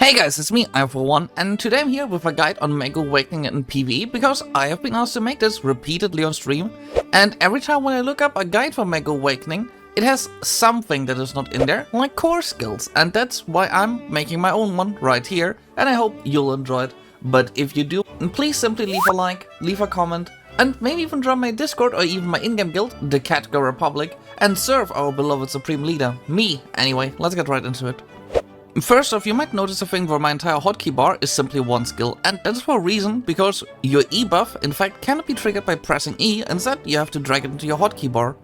Hey guys, it's me, I41, and today I'm here with a guide on Maegu Awakening in PVE because I have been asked to make this repeatedly on stream, and every time when I look up a guide for Maegu Awakening, it has something that is not in there, like core skills, and that's why I'm making my own one right here, and I hope you'll enjoy it. But if you do, please simply leave a like, leave a comment, and maybe even join my Discord or even my in-game guild, the Catgo Republic, and serve our beloved Supreme Leader, me. Anyway, let's get right into it. First off, you might notice a thing where my entire hotkey bar is simply one skill, and that's for a reason, because your E buff, in fact, cannot be triggered by pressing E, instead you have to drag it into your hotkey bar.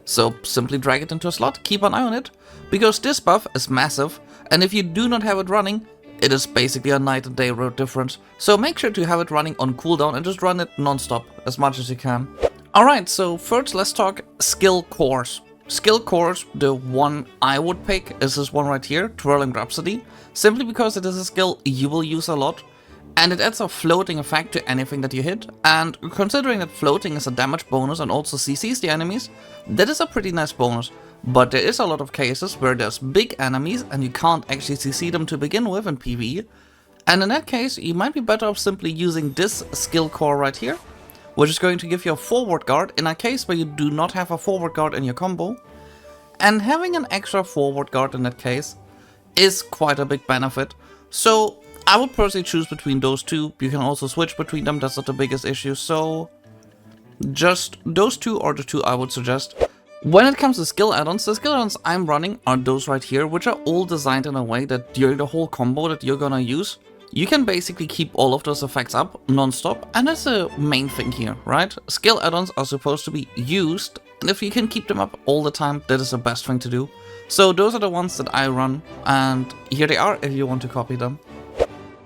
So simply drag it into a slot, keep an eye on it, because this buff is massive, and if you do not have it running, it is basically a night and day road difference. So make sure to have it running on cooldown and just run it non-stop, as much as you can. Alright, so first let's talk skill cores. Skill cores, the one I would pick is this one right here, Twirling Rhapsody, simply because it is a skill you will use a lot, and it adds a floating effect to anything that you hit, and considering that floating is a damage bonus and also CCs the enemies, that is a pretty nice bonus. But there is a lot of cases where there's big enemies and you can't actually CC them to begin with in PvE, and in that case you might be better off simply using this skill core right here, which is going to give you a forward guard in a case where you do not have a forward guard in your combo. And having an extra forward guard in that case is quite a big benefit. So I would personally choose between those two. You can also switch between them, that's not the biggest issue. So just those two are the two I would suggest. When it comes to skill add-ons, the skill add-ons I'm running are those right here, which are all designed in a way that during the whole combo that you're gonna use, you can basically keep all of those effects up non-stop, and that's the main thing here, right? Skill add-ons are supposed to be used, and if you can keep them up all the time, that is the best thing to do. So those are the ones that I run, and here they are if you want to copy them.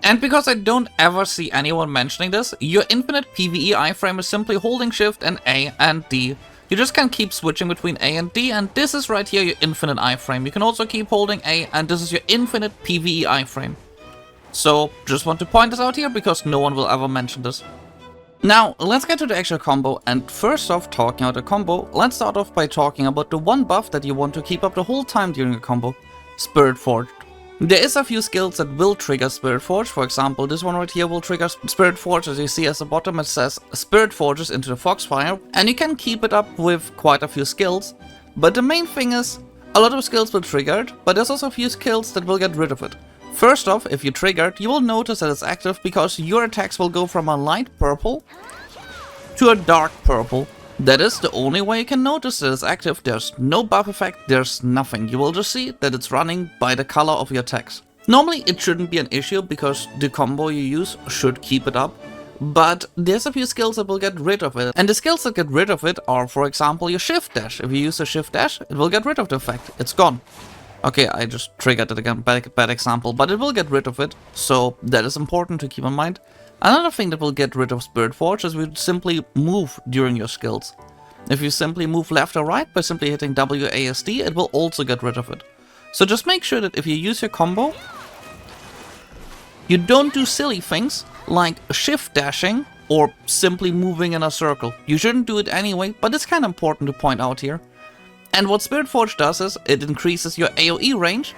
And because I don't ever see anyone mentioning this, your infinite PVE iframe is simply holding Shift and A and D. You just can keep switching between A and D, and this is right here your infinite iframe. You can also keep holding A, and this is your infinite PVE iframe. So, just want to point this out here because no one will ever mention this. Now, let's get to the actual combo, and first off, talking about the combo, let's start off by talking about the one buff that you want to keep up the whole time during a combo, Spiritforged. There is a few skills that will trigger Spiritforged. For example, this one right here will trigger Spiritforged. As you see at the bottom, it says Spiritforges into the Foxfire, and you can keep it up with quite a few skills. But the main thing is, a lot of skills will trigger it, but there's also a few skills that will get rid of it. First off, if you trigger it, you will notice that it's active because your attacks will go from a light purple to a dark purple. That is the only way you can notice that it's active. There's no buff effect, there's nothing. You will just see that it's running by the color of your attacks. Normally it shouldn't be an issue because the combo you use should keep it up, but there's a few skills that will get rid of it. And the skills that get rid of it are, for example, your shift dash. If you use the shift dash, it will get rid of the effect. It's gone. Okay, I just triggered it again, bad example, but it will get rid of it, so that is important to keep in mind. Another thing that will get rid of Spiritforged is you simply move during your skills. If you simply move left or right by simply hitting WASD, it will also get rid of it. So just make sure that if you use your combo, you don't do silly things like shift dashing or simply moving in a circle. You shouldn't do it anyway, but it's kind of important to point out here. And what Spiritforged does is, it increases your AoE range,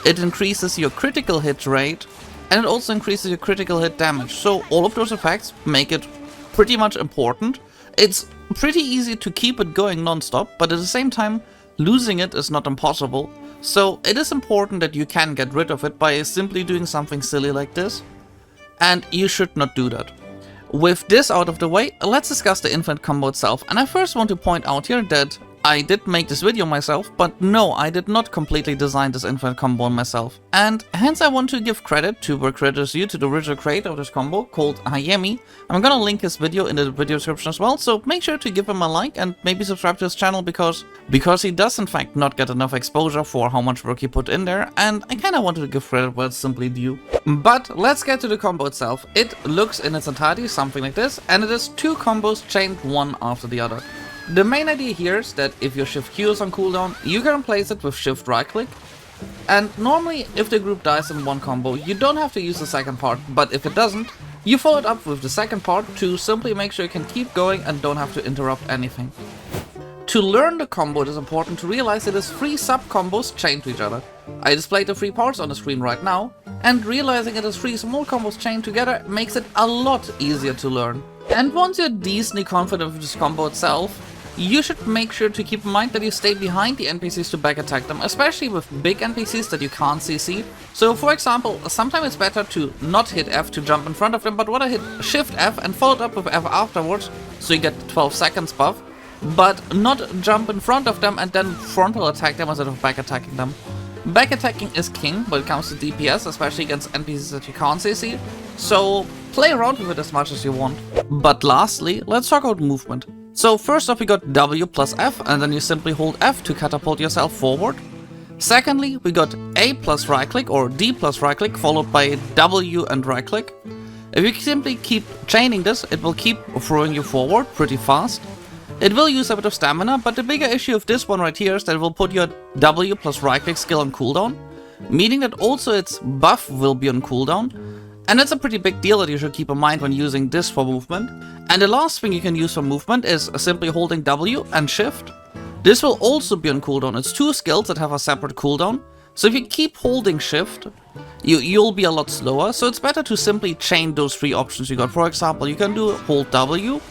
it increases your critical hit rate, and it also increases your critical hit damage. So all of those effects make it pretty much important. It's pretty easy to keep it going non-stop, but at the same time, losing it is not impossible. So it is important that you can get rid of it by simply doing something silly like this, and you should not do that. With this out of the way, let's discuss the infinite combo itself. And I first want to point out here that I did make this video myself, but no, I did not completely design this infinite combo myself. And hence I want to give credit to where credit is due, to the original creator of this combo, called Hayemi. I'm gonna link his video in the video description as well, so make sure to give him a like and maybe subscribe to his channel because he does in fact not get enough exposure for how much work he put in there, and I kinda wanted to give credit where it's simply due. But let's get to the combo itself. It looks in its entirety something like this, and it is two combos chained one after the other. The main idea here is that if your shift Q is on cooldown, you can replace it with shift right click. And normally, if the group dies in one combo, you don't have to use the second part, but if it doesn't, you follow it up with the second part to simply make sure you can keep going and don't have to interrupt anything. To learn the combo, it is important to realize it is 3 sub-combos chained to each other. I displayed the 3 parts on the screen right now, and realizing it is 3 small combos chained together makes it a lot easier to learn. And once you're decently confident with this combo itself, you should make sure to keep in mind that you stay behind the NPCs to back attack them, especially with big NPCs that you can't CC. So for example, sometimes it's better to not hit F to jump in front of them, but rather hit Shift F and follow it up with F afterwards, so you get the 12 seconds buff, but not jump in front of them and then frontal attack them instead of back attacking them. Back attacking is king when it comes to DPS, especially against NPCs that you can't CC, so play around with it as much as you want. But lastly, let's talk about movement. So first off, we got W plus F, and then you simply hold F to catapult yourself forward. Secondly, we got A plus right click or D plus right click followed by W and right click. If you simply keep chaining this, it will keep throwing you forward pretty fast. It will use a bit of stamina, but the bigger issue of this one right here is that it will put your W plus right click skill on cooldown, meaning that also its buff will be on cooldown. And that's a pretty big deal that you should keep in mind when using this for movement. And the last thing you can use for movement is simply holding W and Shift. This will also be on cooldown. It's 2 skills that have a separate cooldown. So if you keep holding Shift, you'll be a lot slower. So it's better to simply chain those 3 options you got. For example, you can do hold W,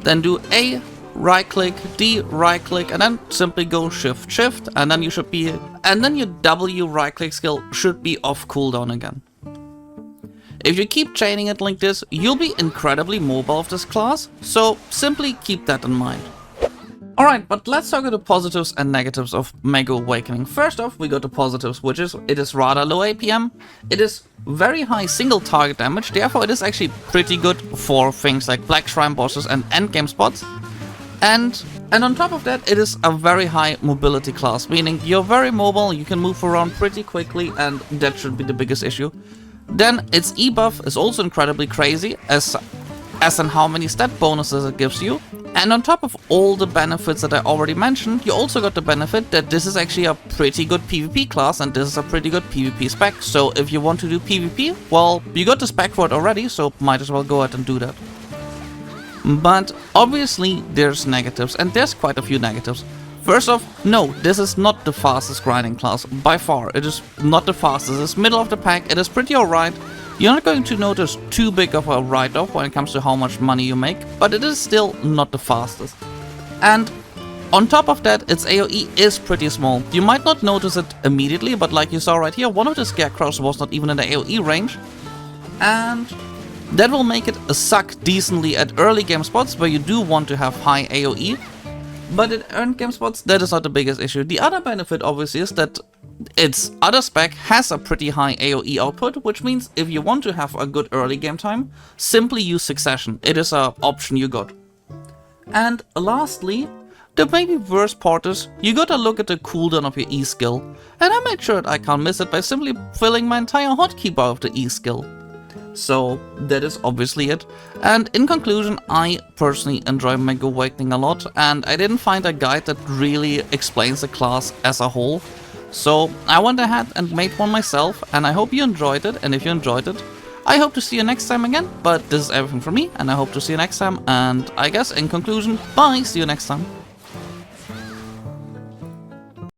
then do A, right click, D, right click, and then simply go Shift, Shift, and then your W right click skill should be off cooldown again. If you keep chaining it like this, you'll be incredibly mobile of this class, so simply keep that in mind. Alright, but let's talk about the positives and negatives of Maegu Awakening. First off, we got the positives, which is it is rather low APM, it is very high single target damage, therefore it is actually pretty good for things like Black Shrine bosses and endgame spots. And on top of that, it is a very high mobility class, meaning you're very mobile, you can move around pretty quickly, and that should be the biggest issue. Then its E buff is also incredibly crazy, as in how many stat bonuses it gives you. And on top of all the benefits that I already mentioned, you also got the benefit that this is actually a pretty good PvP class and this is a pretty good PvP spec. So if you want to do PvP, well, you got the spec for it already, so might as well go ahead and do that. But obviously there's negatives, and there's quite a few negatives. First off, no, this is not the fastest grinding class, by far. It is not the fastest, it's middle of the pack, it is pretty alright. You're not going to notice too big of a write-off when it comes to how much money you make, but it is still not the fastest. And on top of that, its AoE is pretty small. You might not notice it immediately, but like you saw right here, one of the scarecrows was not even in the AoE range. And that will make it suck decently at early game spots where you do want to have high AoE. But at end game spots, that is not the biggest issue. The other benefit obviously is that its other spec has a pretty high AoE output, which means if you want to have a good early game time, simply use Succession. It is an option you got. And lastly, the maybe worst part is, you gotta look at the cooldown of your E skill. And I made sure that I can't miss it by simply filling my entire hotkey bar of the E skill. So that is obviously it. And in conclusion, I personally enjoy Maegu Awakening a lot, and I didn't find a guide that really explains the class as a whole. So I went ahead and made one myself, and I hope you enjoyed it, and if you enjoyed it, I hope to see you next time again. But this is everything from me, and I hope to see you next time, and I guess in conclusion, bye, see you next time.